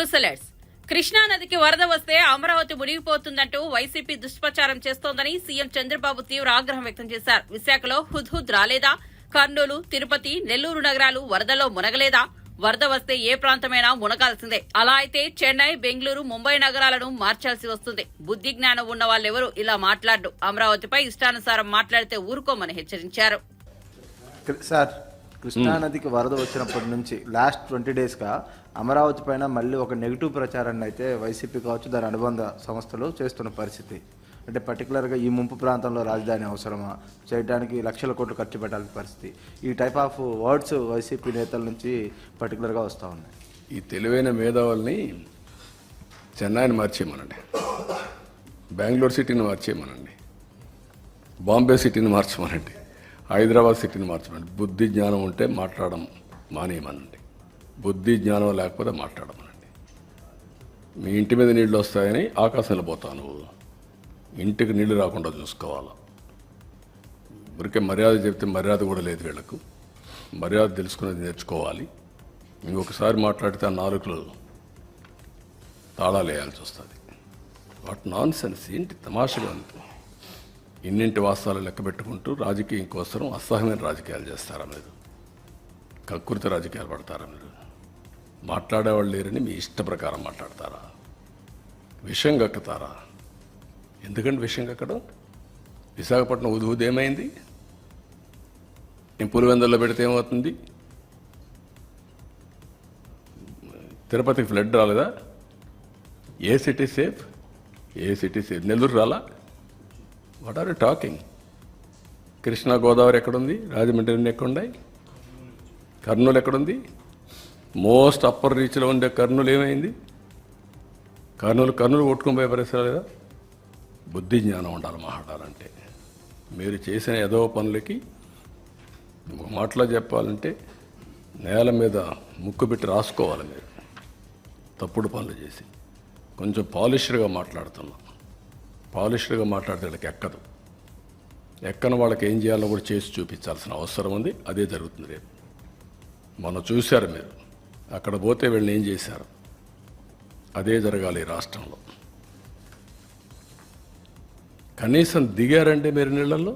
News alerts. Krishna నదికి వరద వస్తే అమరావతి మునిగిపోతుందంటూ వైసీపీ దుష్ప్రచారం చేస్తోందని సీఎం చంద్రబాబు తీవ్ర ఆగ్రహం వ్యక్తం చేశారు. విశాఖలో హుద్హుద్ రాలేదా? కర్నూలు, తిరుపతి, నెల్లూరు నగరాలు వరదలో మునగలేదా? వరద వస్తే ఏ ప్రాంతమైనా మునగాల్సిందే. అలా అయితే చెన్నై, బెంగళూరు, ముంబై నగరాలను మార్చాల్సి వస్తుంది. బుద్ధి జ్ఞానం ఉన్న వాళ్ళెవరూ ఇలా మాట్లాడు. అమరావతిపై ఇష్టానుసారం మాట్లాడితే ఊరుకోమని హెచ్చరించారు. సార్, కృష్ణానదికి వరద వచ్చినప్పటి నుంచి లాస్ట్ 20 డేస్గా అమరావతి పైన మళ్ళీ ఒక నెగిటివ్ ప్రచారాన్ని అయితే వైసీపీ కావచ్చు, దాని అనుబంధ సంస్థలు చేస్తున్న పరిస్థితి. అంటే పర్టికులర్గా ఈ ముంపు ప్రాంతంలో రాజధాని అవసరమా, చేయడానికి లక్షల కోట్లు ఖర్చు పెట్టాల్సిన పరిస్థితి. ఈ టైప్ ఆఫ్ వర్డ్స్ వైసీపీ నేతల నుంచి పర్టికులర్గా వస్తూ ఉన్నాయి. ఈ తెలివైన మేధావుల్ని చెన్నైని మార్చేయమనండి, బెంగళూరు సిటీని మార్చేయమనండి, బాంబే సిటీని మార్చమనండి, హైదరాబాద్ సిటీని మార్చమనండి. బుద్ధి జ్ఞానం ఉంటే మాట్లాడడం మానేయమనండి, బుద్ధి జ్ఞానం లేకపోతే మాట్లాడమనండి. మీ ఇంటి మీద నీళ్ళు వస్తాయని ఆకాశంలో పోతావు నువ్వు, ఇంటికి నీళ్లు రాకుండా చూసుకోవాలి. ఊరికే మర్యాద చెప్తే మర్యాద కూడా లేదు వీళ్లకు. మర్యాద తెలుసుకునేది నేర్చుకోవాలి. ఇంకొకసారి మాట్లాడితే ఆ నాలుకలు తాళాలు వేయాల్సి వస్తుంది. వాట్ నాన్ సెన్స్, ఏంటి తమాషగా ఉంది. ఇన్నింటి వాస్తవాలు లెక్క పెట్టుకుంటూ రాజకీయం కోసం అసహ్యమైన రాజకీయాలు చేస్తారా మీరు? కకృతి రాజకీయాలు పడతారా మీరు? మాట్లాడేవాళ్ళు లేరని మీ ఇష్ట ప్రకారం మాట్లాడతారా? విషయం కక్కుతారా? ఎందుకంటే విషయం కక్కడం. విశాఖపట్నం ఉదూది ఏమైంది? నేను పులివెందుల్లో పెడితే ఏమవుతుంది? తిరుపతికి ఫ్లడ్ రాలేదా? ఏ సిటీ సేఫ్? ఏ సిటీ సేఫ్? నెల్లూరు రాలా? What are you talking? Krishna Godavari ఎక్కడుంది? రాజమండ్రి ఎక్కడున్నాయి? కర్నూలు ఎక్కడుంది? మోస్ట్ అప్పర్ రీచ్లో ఉండే కర్నూలు ఏమైంది? కర్నూలు కొట్టుకుని పోయే పరిస్థితి లేదా? బుద్ధి జ్ఞానం ఉండాలి మాట్లాడాలంటే. మీరు చేసిన ఏదో పనులకి ఒక మాటలో చెప్పాలంటే నేల మీద ముక్కు పెట్టి రాసుకోవాలి. మీరు తప్పుడు పనులు చేసి కొంచెం పాలిష్డ్గా మాట్లాడుతున్నాం. పాలిష్డ్గా మాట్లాడితే వాళ్ళకి ఎక్కదు. ఎక్కని వాళ్ళకి ఏం చేయాలో కూడా చేసి చూపించాల్సిన అవసరం ఉంది. అదే జరుగుతుంది రేపు. మొన్న చూశారు మీరు, అక్కడ పోతే వీళ్ళని ఏం చేశారు. అదే జరగాలి ఈ రాష్ట్రంలో. కనీసం దిగారంటే మీరు నీళ్ళల్లో.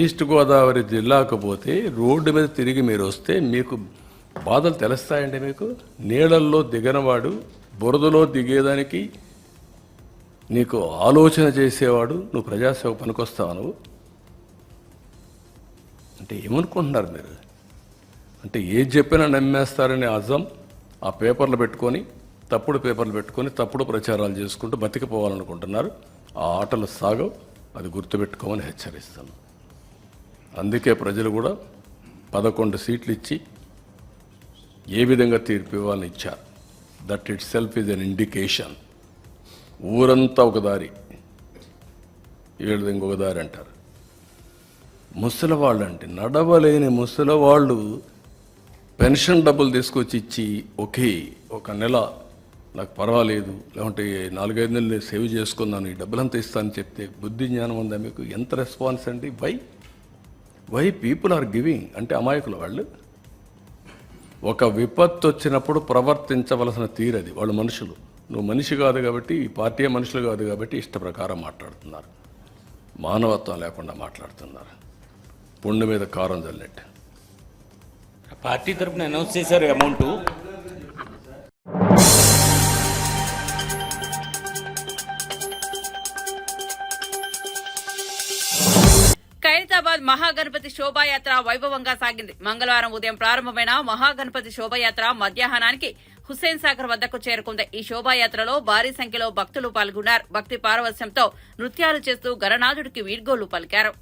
ఈస్ట్ గోదావరి జిల్లాకు పోతే రోడ్డు మీద తిరిగి మీరు వస్తే మీకు బాధలు తెలుస్తాయండి. మీకు నీళ్ళల్లో దిగనవాడు, బురదలో దిగేదానికి నీకు ఆలోచన చేసేవాడు నువ్వు ప్రజాసేవ పనికొస్తావు నువ్వు అంటే ఏమనుకుంటున్నారు మీరు? అంటే ఏది చెప్పినా నమ్మేస్తారని అజం ఆ పేపర్లు పెట్టుకొని, తప్పుడు పేపర్లు పెట్టుకొని తప్పుడు ప్రచారాలు చేసుకుంటూ బతికిపోవాలనుకుంటున్నారు. ఆ ఆటలు సాగవు. అది గుర్తుపెట్టుకోమని హెచ్చరిస్తాను. అందుకే ప్రజలు కూడా 11 సీట్లు ఇచ్చి ఏ విధంగా తీర్పు ఇవ్వాలని ఇచ్చారు. That it self is an indication. ఊరంతా ఒక దారి, వీళ్ళది ఇంకొక దారి అంటారు. ముసలివాళ్ళు అంటే నడవలేని ముసలివాళ్ళు పెన్షన్ డబ్బులు తీసుకొచ్చి ఇచ్చి ఒక నెల నాకు పర్వాలేదు, లేకుంటే 4-5 నెలలు నేను సేవ్ చేసుకున్నాను, ఈ డబ్బులంతా ఇస్తానని చెప్తే బుద్ధి జ్ఞానం ఉందా మీకు? ఎంత రెస్పాన్స్ అండి? వై పీపుల్ ఆర్ గివింగ్ అంటే అమాయకులు వాళ్ళు. ఒక విపత్తు వచ్చినప్పుడు ప్రవర్తించవలసిన తీరది. వాళ్ళు మనుషులు. నువ్వు మనిషి కాదు కాబట్టి, ఈ పార్టీ మనుషులు కాదు కాబట్టి ఇష్ట ప్రకారం మాట్లాడుతున్నారు. మానవత్వం లేకుండా మాట్లాడుతున్నారు. పుండు మీద కారం చల్లినట్టు. పార్టీ తరఫున అనౌన్స్ చేశారు అమౌంట్. ఖైరతాబాద్ మహాగణపతి శోభాయాత్ర వైభవంగా సాగింది. మంగళవారం ఉదయం ప్రారంభమైన మహాగణపతి శోభాయాత్ర మధ్యాహ్నానికి హుస్సేన్ సాగర్ వద్దకు చేరుకుంది. ఈ శోభాయాత్రలో భారీ సంఖ్యలో భక్తులు పాల్గొన్నారు. భక్తి పారవస్యంతో నృత్యాలు చేస్తూ గణనాథుడికి వీడ్గోలు పలికారు.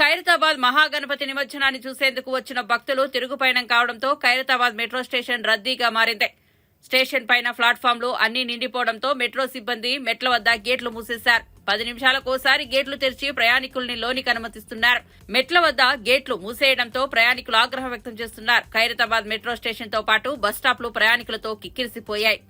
ఖైరతాబాద్ మహాగణపతి నిమజ్జనాన్ని చూసేందుకు వచ్చిన భక్తులు తిరుగుపయనం కావడంతో ఖైరతాబాద్ మెట్రో స్టేషన్ రద్దీగా మారింది. స్టేషన్ పైన ప్లాట్ఫామ్లు అన్ని నిండిపోవడంతో మెట్రో సిబ్బంది మెట్ల వద్ద గేట్లు మూసేశారు. 10 నిమిషాలకోసారి గేట్లు తెరిచి ప్రయాణికుల్ని లోనికి అనుమతిస్తున్నారు. మెట్ల వద్ద గేట్లు మూసేయడంతో ప్రయాణికులు ఆగ్రహం వ్యక్తం చేస్తున్నారు. ఖైరతాబాద్ మెట్రో స్టేషన్ తో పాటు బస్టాప్లు ప్రయాణికులతో కిక్కిరిసిపోయాయి.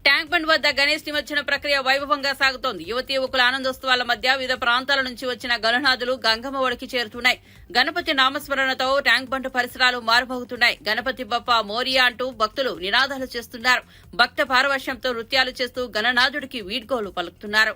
ట్యాంక్ బండ్ వద్ద గణేష్ నిమజ్జన ప్రక్రియ వైభవంగా సాగుతోంది. యువతీ యువకుల ఆనందోత్సవాల మధ్య వివిధ ప్రాంతాల నుంచి వచ్చిన గణనాథులు గంగమ్మ ఒడికి చేరుతున్నాయి. గణపతి నామస్మరణతో ట్యాంక్ బండ్ పరిసరాలు మారుమోగుతున్నాయి. గణపతి బప్ప మోరియా అంటూ భక్తులు నినాదాలు చేస్తున్నారు. భక్త పారవశ్యంతో నృత్యాలు చేస్తూ గణనాథుడికి వీడ్కోలు పలుకుతున్నారు.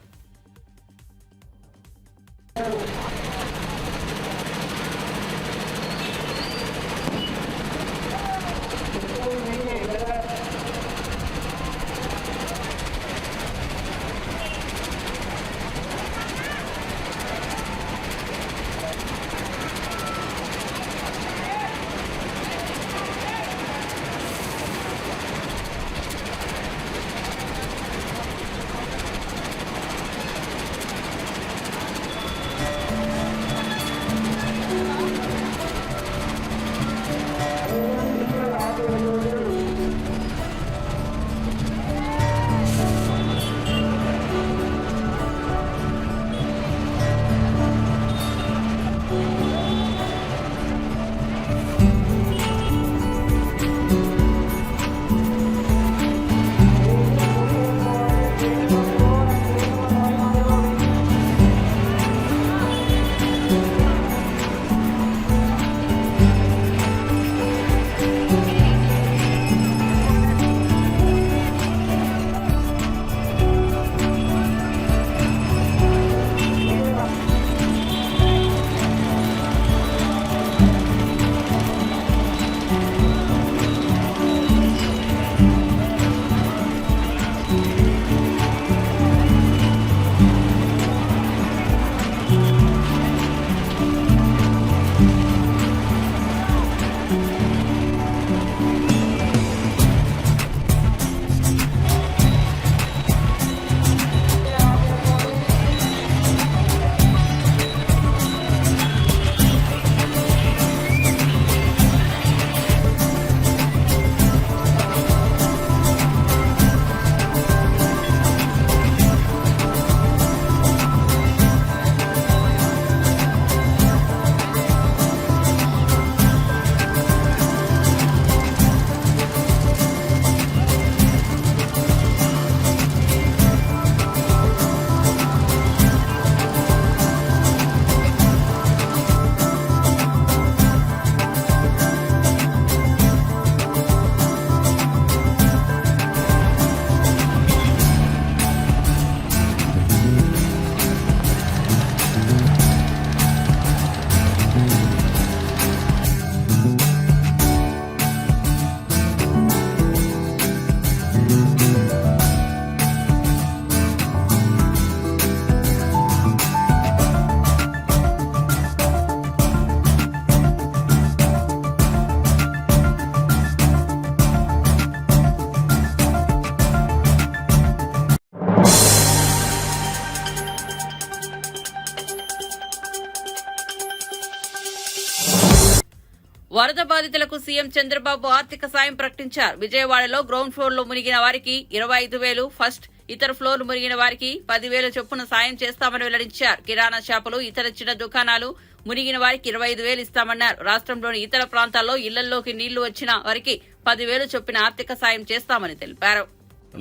వరద బాధితులకు సీఎం చంద్రబాబు ఆర్థిక సాయం ప్రకటించారు. విజయవాడలో గ్రౌండ్ ఫ్లోర్ లో మునిగిన వారికి 25,000 ఫస్ట్, ఇతర ఫ్లోర్లు మునిగిన వారికి 10,000 చొప్పున సాయం చేస్తామని వెల్లడించారు. కిరాణా షాపులు, ఇతర చిన్న దుకాణాలు మునిగిన వారికి 25,000 ఇస్తామన్నారు. రాష్ట్రంలోని ఇతర ప్రాంతాల్లో ఇళ్లలోకి నీళ్లు వచ్చిన వారికి 10,000 చొప్పున ఆర్థిక సాయం చేస్తామని తెలిపారు.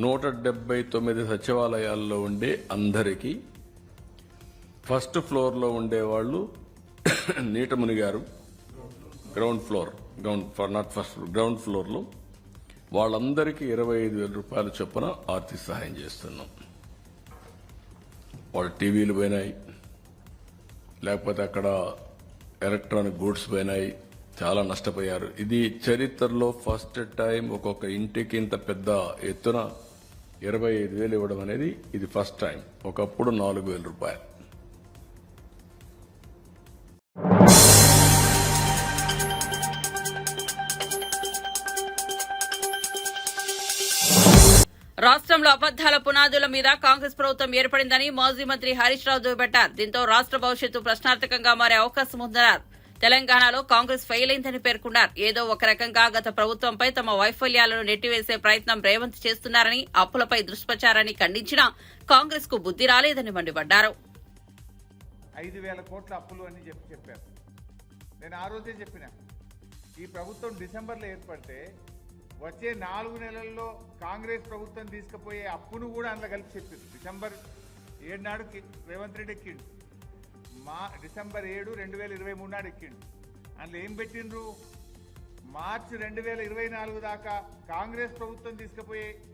179 సచివాలయాల్లో ఉండే అందరికీ ఫస్ట్ ఫ్లోర్లో ఉండేవాళ్ళు నీట మునిగారు. గ్రౌండ్ ఫ్లోర్లో వాళ్ళందరికీ 25,000 రూపాయల చొప్పున ఆర్థిక సహాయం చేస్తున్నాం. వాళ్ళ టీవీలు పోయినాయి, లేకపోతే అక్కడ ఎలక్ట్రానిక్ గూడ్స్ పోయినాయి, చాలా నష్టపోయారు. ఇది చరిత్రలో ఫస్ట్ టైం ఒక్కొక్క ఇంటికి ఇంత పెద్ద ఎత్తున 25,000 ఇవ్వడం అనేది ఇది ఫస్ట్ టైం. ఒకప్పుడు 4,000 రూపాయలు. రాష్ట్రంలో అబద్దాల పునాదుల మీద కాంగ్రెస్ ప్రభుత్వం ఏర్పడిందని మాజీ మంత్రి హరీష్ రావు దుయ్యబట్టారు. దీంతో రాష్ట్ర భవిష్యత్తు ప్రశ్నార్థకంగా మారే అవకాశం ఉందన్నారు. తెలంగాణలో కాంగ్రెస్ ఫెయిల్ అయిందని పేర్కొన్నారు. ఏదో ఒక రకంగా గత ప్రభుత్వంపై తమ వైఫల్యాలను నెట్టివేసే ప్రయత్నం రేవంత్ చేస్తున్నారని, అప్పులపై దుష్ప్రచారాన్ని ఖండించినా కాంగ్రెస్ కు బుద్ధి రాలేదని మండిపడ్డారు. 5,000 కోట్ల అప్పులు అని చెప్పారు. నేను ఆ రోజే చెప్పిన ఈ ప్రభుత్వం డిసెంబర్లో ఏర్పడితే వచ్చే 4 నెలల్లో కాంగ్రెస్ ప్రభుత్వం తీసుకుపోయే అప్పును కూడా అందులో కలిపి చెప్పింది. డిసెంబర్ 7 నాడు రేవంత్ రెడ్డి ఎక్కిండు, డిసెంబర్ 7, 2023 నాడు ఎక్కిండు. అందులో ఏం పెట్టిండ్రు? మార్చి 2024 దాకా కాంగ్రెస్ ప్రభుత్వం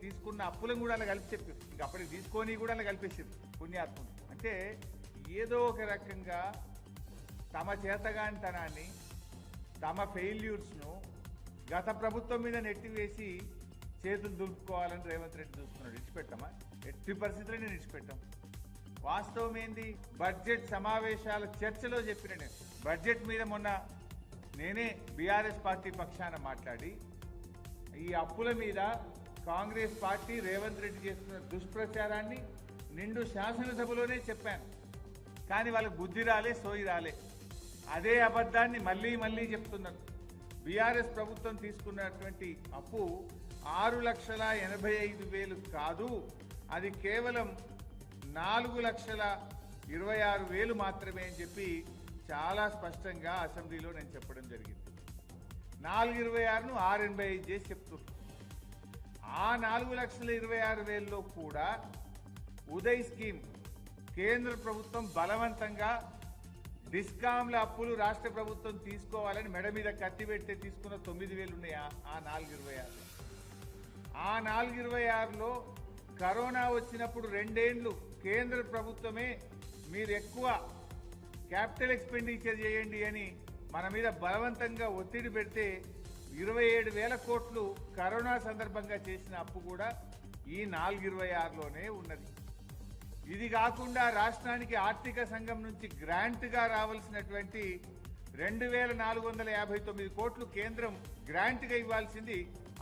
తీసుకున్న అప్పులను కూడా అలా కలిపి చెప్పారు. ఇంకా అప్పటికి తీసుకొని కూడా అలా కలిపేసారు పుణ్యాత్ములు. అంటే ఏదో ఒక రకంగా తమ చేతగానితనాన్ని, తమ ఫెయిల్యూర్స్ను గత ప్రభుత్వం మీద నెట్టివేసి చేతులు దులుపుకోవాలని రేవంత్ రెడ్డి చూస్తున్నాడు. ఇచ్చిపెట్టమా? ఎట్టి పరిస్థితుల్లో నేను ఇచ్చిపెట్టాం. వాస్తవం ఏంది? బడ్జెట్ సమావేశాల చర్చలో చెప్పిన నేను బడ్జెట్ మీద మొన్న నేనే బీఆర్ఎస్ పార్టీ పక్షాన మాట్లాడి ఈ అప్పుల మీద కాంగ్రెస్ పార్టీ రేవంత్ రెడ్డి చేస్తున్న దుష్ప్రచారాన్ని నిండు శాసనసభలోనే చెప్పాను. కానీ వాళ్ళకి బుద్ధి రాలే, సోయి రాలే. అదే అబద్ధాన్ని మళ్ళీ చెప్తున్నారు. బీఆర్ఎస్ ప్రభుత్వం తీసుకున్నటువంటి అప్పు 6,85,000 కాదు, అది కేవలం 4,26,000 మాత్రమే అని చెప్పి చాలా స్పష్టంగా అసెంబ్లీలో నేను చెప్పడం జరిగింది. 4,26,000ను 6,85 చేసి చెప్తున్నారు. ఆ 4,26,000లో కూడా ఉదయ్ స్కీమ్ కేంద్ర ప్రభుత్వం బలవంతంగా డిస్కాంల అప్పులు రాష్ట్ర ప్రభుత్వం తీసుకోవాలని మెడ మీద కత్తి పెడితే తీసుకున్న 9,000 ఉన్నాయి. ఆ 4,26 ఆ 4,26లో కరోనా వచ్చినప్పుడు 2 ఏళ్లు కేంద్ర ప్రభుత్వమే మీరు ఎక్కువ క్యాపిటల్ ఎక్స్పెండిచర్ చేయండి అని మన మీద బలవంతంగా ఒత్తిడి పెడితే 27,000 కోట్లు కరోనా సందర్భంగా చేసిన అప్పు కూడా ఈ 4,26లోనే ఉన్నది. ఇది కాకుండా రాష్ట్రానికి ఆర్థిక సంఘం నుంచి గ్రాంట్గా రావాల్సినటువంటి 2,459 కోట్లు కేంద్రం గ్రాంట్గా ఇవ్వాల్సింది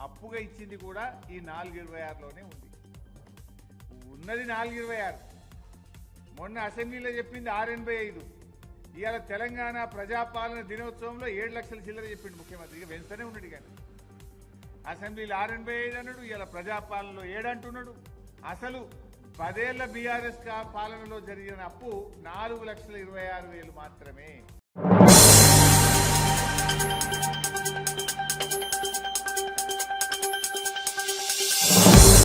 అప్పుగా ఇచ్చింది కూడా ఈ 4,26లోనే ఉంది. ఉన్నది 4,26. మొన్న అసెంబ్లీలో చెప్పింది 6,85. ఇవాళ తెలంగాణ ప్రజాపాలన దినోత్సవంలో 7 లక్షల చిల్లర చెప్పిండు ముఖ్యమంత్రి. ఇక వెంటనే ఉన్నాడు. కానీ అసెంబ్లీలో 6,85 అన్నాడు, ఇవాళ ప్రజాపాలనలో 7 అంటున్నాడు. అసలు 10 ఏళ్ల బీఆర్ఎస్ పాలనలో జరిగిన అప్పు 4,26,000 మాత్రమే.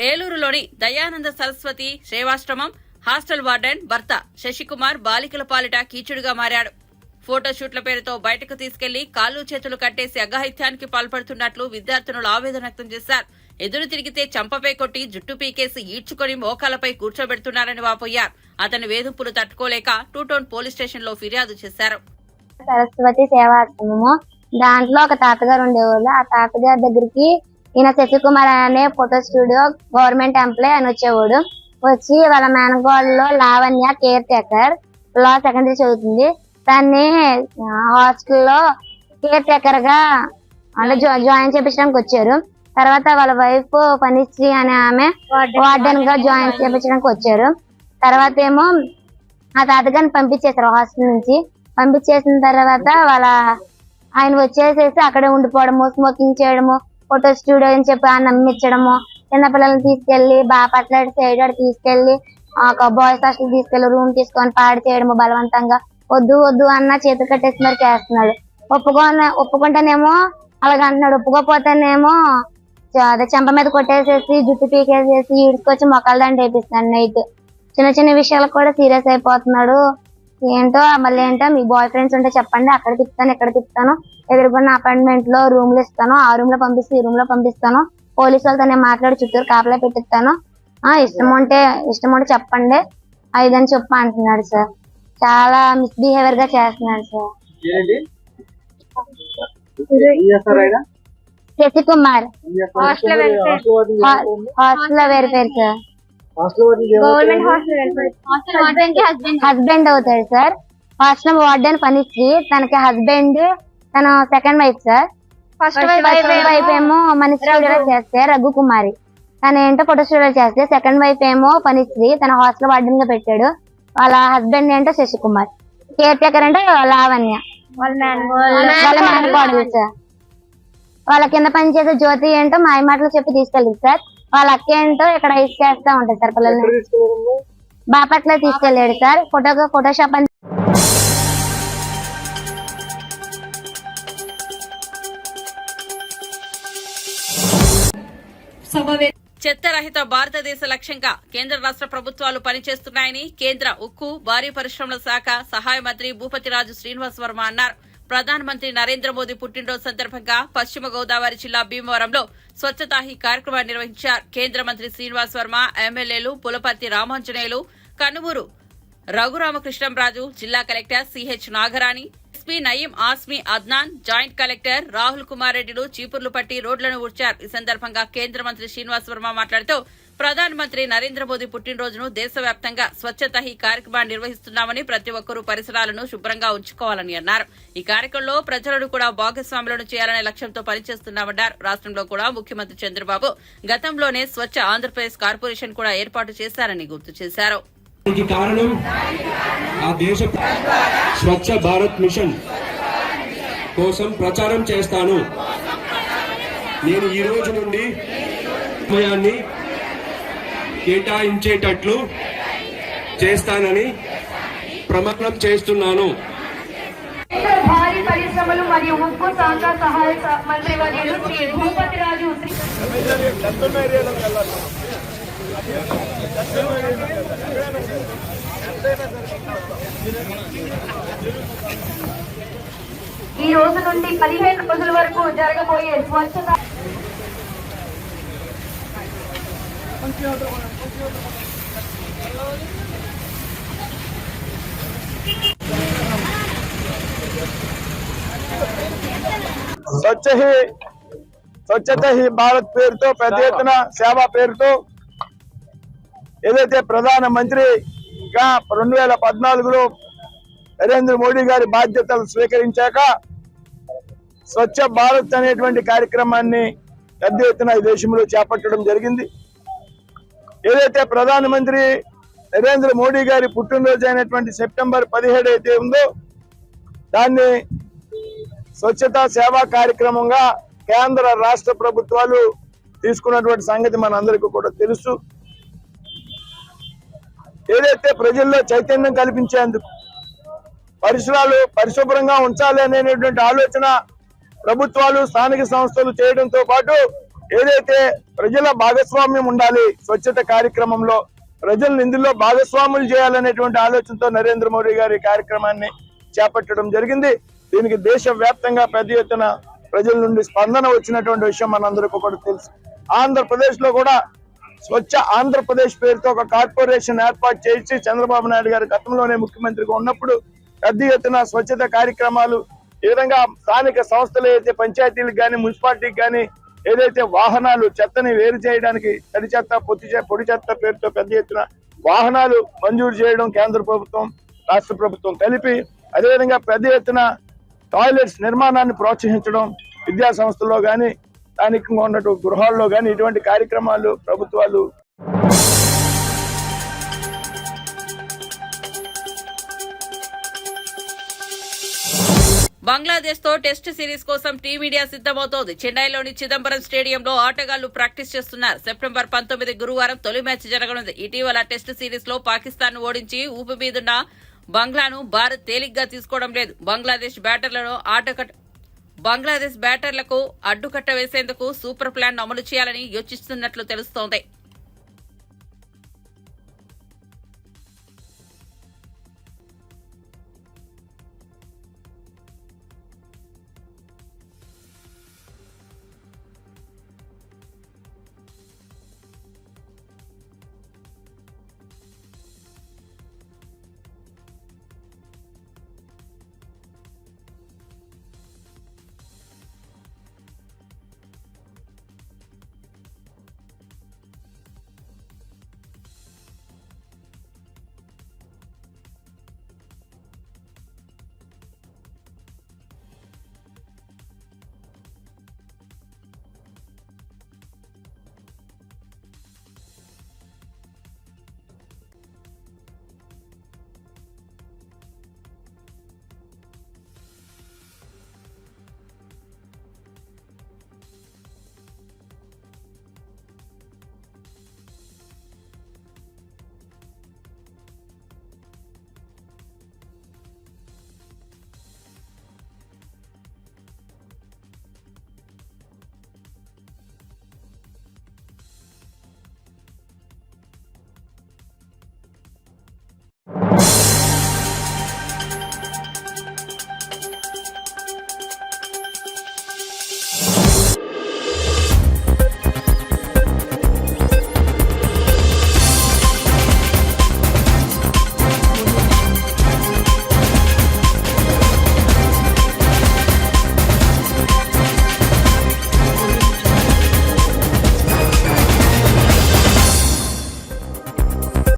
ఏలూరులోని దయానంద సరస్వతి సేవాశ్రమం హాస్టల్ వార్డెన్ భర్త శశికుమార్ బాలికల పాలిట కీచుడుగా మారాడు. ఫోటోషూట్ల పేరుతో బయటకు తీసుకెళ్లి కాళ్లు చేతులు కట్టేసి అఘాయిత్యానికి పాల్పడుతున్నట్లు విద్యార్థినులు ఆవేదన వ్యక్తం చేశారు. ఎదురు తిరిగితే చంపపై కొట్టి జుట్టు పీకేసి ఈడ్చుకొని మోకాలపై కూర్చోబెడుతున్నారని వాపోయారు. అతని వేధింపులు తట్టుకోలేక 2 టౌన్ పోలీస్ స్టేషన్ లో ఫిర్యాదు చేశారు. సరస్వతి సేవాశ్రమము దాంట్లో ఒక తాతగారు ఉండేవాళ్ళు. ఆ తాతగారి దగ్గరికి ఈయన శశికుమార్ అనే ఫోటో స్టూడియో గవర్నమెంట్ ఎంప్లాయ్ అని వచ్చేవాడు. వచ్చి వాళ్ళ మేనగోడలో లావణ్య కేర్ టేకర్ లా సెకండరీ చదువుతుంది. దాన్ని హాస్టల్లో కేర్ టేకర్ గా అంటే జాయిన్ చేయించడానికి వచ్చారు. తర్వాత వాళ్ళ వైఫ్ పనిశ్రీ అనే ఆమె వార్డెన్ గా జాయిన్ చేయించడానికి వచ్చారు. తర్వాత ఏమో ఆ తాతగారిని పంపించేశారు హాస్టల్ నుంచి. పంపించేసిన తర్వాత వాళ్ళ ఆయన వచ్చేసేసి అక్కడే ఉండిపోవడము, స్మోకింగ్ చేయడము, ఫోటో స్టూడియో అని చెప్పి ఆయన నమ్మించడము, చిన్నపిల్లల్ని తీసుకెళ్లి బాపట్ల సైడ్ తీసుకెళ్లి బాయ్స్ హాస్టల్ తీసుకెళ్లి రూమ్ తీసుకొని పాడు చేయడము, బలవంతంగా వద్దు వద్దు అన్న చేతి కట్టేసి మరి చేస్తున్నాడు. ఒప్పుకుంటేనేమో అలాగ అంటున్నాడు, ఒప్పుకోపోతేనేమో అదే చెంప మీద కొట్టేసేసి జుట్టు పీకేసేసి ఈడ్చుకొచ్చి మొక్కల దండ వేపిస్తున్నాడు. నైట్ చిన్న చిన్న విషయాలకు కూడా సీరియస్ అయిపోతున్నాడు. ఏంటో మళ్ళీ ఏంటో మీ బాయ్ ఫ్రెండ్స్ ఉంటే చెప్పండి, అక్కడ తిప్పుతాను ఇక్కడ తిప్పుతాను, ఎదురుకున్న అపార్ట్మెంట్ లో రూమ్లు ఇస్తాను, ఆ రూమ్ లో పంపిస్తే ఈ రూమ్ లో పంపిస్తాను, పోలీసు వాళ్ళతో నేను మాట్లాడి చుట్టూరు కాపలా పెట్టిస్తాను, ఇష్టం ఉంటే చెప్పండి ఇదని చెప్పు అంటున్నాడు సార్. చాలా మిస్బిహేవియర్ గా చేస్తున్నాడు sir. Sasikumar hostel verifier sir, government hostel husband అవుతాడు సార్. హాస్టల్ వార్డెన్ పనిశ్రీ, తనకి హస్బెండ్ తన second wife sir. First wife ఏమో మనీ స్టూడియో చేస్తే రఘు కుమారి, తన ఏంటో ఫోటో స్టూడియో చేస్తే, సెకండ్ వైఫ్ ఏమో పనిశ్రీ, తన హాస్టల్ వార్డెన్ గా పెట్టాడు. వాళ్ళ హస్బెండ్ ఏంటో శశికుమార్, కేర్ టేకర్ అంటే లావణ్య వాళ్ళ మేనకోడలు సార్. వాళ్ళ కింద పనిచేసే జ్యోతి ఏంటో మాయ మాటలు చెప్పి తీసుకెళ్ళింది సార్. వాళ్ళ అక్క ఏంటో ఇక్కడ ఐస్ చేస్తా ఉంటారు సార్ పిల్లల్ని. బాపట్ల తీసుకెళ్ళాడు సార్. ఫోటోషాప్ అని చెత్తరహిత భారతదేశ లక్ష్యంగా కేంద్ర రాష్ట్ర ప్రభుత్వాలు పనిచేస్తున్నాయని కేంద్ర ఉక్కు, భారీ పరిశ్రమల శాఖ సహాయ మంత్రి భూపతిరాజు శ్రీనివాస్ వర్మ అన్నారు. ప్రధానమంత్రి నరేంద్ర మోదీ పుట్టినరోజు సందర్భంగా పశ్చిమ గోదావరి జిల్లా భీమవరంలో స్వచ్ఛతా హీ కార్యక్రమాన్ని నిర్వహించారు. కేంద్ర మంత్రి శ్రీనివాస్ వర్మ, ఎమ్మెల్యేలు పులపర్తి రామాంజనేయులు, కనుమూరు రఘురామకృష్ణంరాజు, జిల్లా collector CH Nagarani, SP Nayeem Asmi Adnan, joint collector Rahul Kumar రెడ్డిలు చీపుర్లు పట్టి రోడ్లను ఊడ్చారు. ఈ సందర్భంగా కేంద్ర మంత్రి శ్రీనివాస్ వర్మ మాట్లాడుతూ ప్రధానమంత్రి నరేంద్ర మోదీ పుట్టినరోజును దేశవ్యాప్తంగా స్వచ్ఛతా హీ కార్యక్రమాన్ని నిర్వహిస్తున్నామని, ప్రతి ఒక్కరూ పరిసరాలను శుభ్రంగా ఉంచుకోవాలని అన్నారు. ఈ కార్యక్రమంలో ప్రజలను కూడా భాగస్వాములను చేయాలనే లక్ష్యంతో పనిచేస్తున్నామన్నారు. రాష్ట్రంలో కూడా ముఖ్యమంత్రి చంద్రబాబు గతంలోనే స్వచ్ఛ ఆంధ్రప్రదేశ్ కార్పొరేషన్ కూడా ఏర్పాటు చేశారని గుర్తు చేశారు. కారణం ఆ దేశ స్వచ్ఛ భారత్ మిషన్ కోసం ప్రచారం చేస్తాను. నేను ఈ రోజు నుండి సమయాన్ని కేటాయించేటట్లు చేస్తానని ప్రమాణం చేస్తున్నాను. భారీ పరిశ్రమలు మరియు ఉక్కు శాఖ సహాయ మంత్రి వర్యులు శ్రీ భూపతిరాజు ఈ రోజు నుండి 15 రోజుల వరకు జరగబోయే స్వచ్ఛత స్వచ్ఛత హీ భారత్ పేరుతో పెద్ద ఎత్తున సేవ పేరుతో ఏదైతే ప్రధాన మంత్రిగా 2014లో నరేంద్ర మోడీ గారి బాధ్యతలు స్వీకరించాక స్వచ్ఛ భారత్ అనేటువంటి కార్యక్రమాన్ని పెద్ద ఎత్తున ఈ దేశంలో చేపట్టడం జరిగింది. ఏదైతే ప్రధానమంత్రి నరేంద్ర మోడీ గారి పుట్టినరోజు అయినటువంటి సెప్టెంబర్ 17 అయితే ఉందో దాన్ని స్వచ్ఛతా సేవా కార్యక్రమంగా కేంద్ర రాష్ట్ర ప్రభుత్వాలు తీసుకున్నటువంటి సంగతి మనందరికీ కూడా తెలుసు. ఏదైతే ప్రజల్లో చైతన్యం కల్పించేందుకు పరిసరాలు పరిశుభ్రంగా ఉంచాలి అనేటువంటి ఆలోచన ప్రభుత్వాలు, స్థానిక సంస్థలు చేయడంతో పాటు ఏదైతే ప్రజల భాగస్వామ్యం ఉండాలి స్వచ్ఛత కార్యక్రమంలో, ప్రజలను ఇందులో భాగస్వాములు చేయాలనేటువంటి ఆలోచనతో నరేంద్ర మోడీ గారి కార్యక్రమాన్ని చేపట్టడం జరిగింది. దీనికి దేశవ్యాప్తంగా పెద్ద ఎత్తున ప్రజల నుండి స్పందన వచ్చినటువంటి విషయం మనందరికీ కూడా తెలుసు. ఆంధ్రప్రదేశ్ లో కూడా స్వచ్ఛ ఆంధ్రప్రదేశ్ పేరుతో ఒక కార్పొరేషన్ ఏర్పాటు చేసి చంద్రబాబు నాయుడు గారు గతంలోనే ముఖ్యమంత్రిగా ఉన్నప్పుడు పెద్ద ఎత్తున స్వచ్ఛత కార్యక్రమాలు ఈ విధంగా స్థానిక సంస్థలు అయితే పంచాయతీలకు కానీ మున్సిపాలిటీకి కానీ ఏదైతే వాహనాలు చెత్తని వేరు చేయడానికి తడి చెత్త పొడి చెత్త పేరుతో పెద్ద ఎత్తున వాహనాలు మంజూరు చేయడం కేంద్ర ప్రభుత్వం రాష్ట్ర ప్రభుత్వం కలిపి, అదేవిధంగా పెద్ద ఎత్తున టాయిలెట్స్ నిర్మాణాన్ని ప్రోత్సహించడం, విద్యా సంస్థల్లో కానీ స్థానికంగా ఉన్నటువంటి గృహాల్లో కానీ ఇటువంటి కార్యక్రమాలు ప్రభుత్వాలు బంగ్లాదేశ్ తో టెస్ట్ సిరీస్ కోసం టీమిండియా సిద్దమవుతోంది. చెన్నైలోని చిదంబరం స్టేడియంలో ఆటగాళ్లు ప్రాక్టీస్ చేస్తున్నారు. సెప్టెంబర్ 19 గురువారం తొలి మ్యాచ్ జరగనుంది. ఇటీవల టెస్ట్ సిరీస్ లో పాకిస్తాన్ ఓడించి ఊపి మీదున్న బంగ్లాను భారత్ తేలిగ్గా తీసుకోవడం లేదు. బంగ్లాదేశ్ బ్యాటర్లకు అడ్డుకట్ట వేసేందుకు సూపర్ ప్లాన్ అమలు చేయాలని యోచిస్తున్నట్లు తెలుస్తోంది.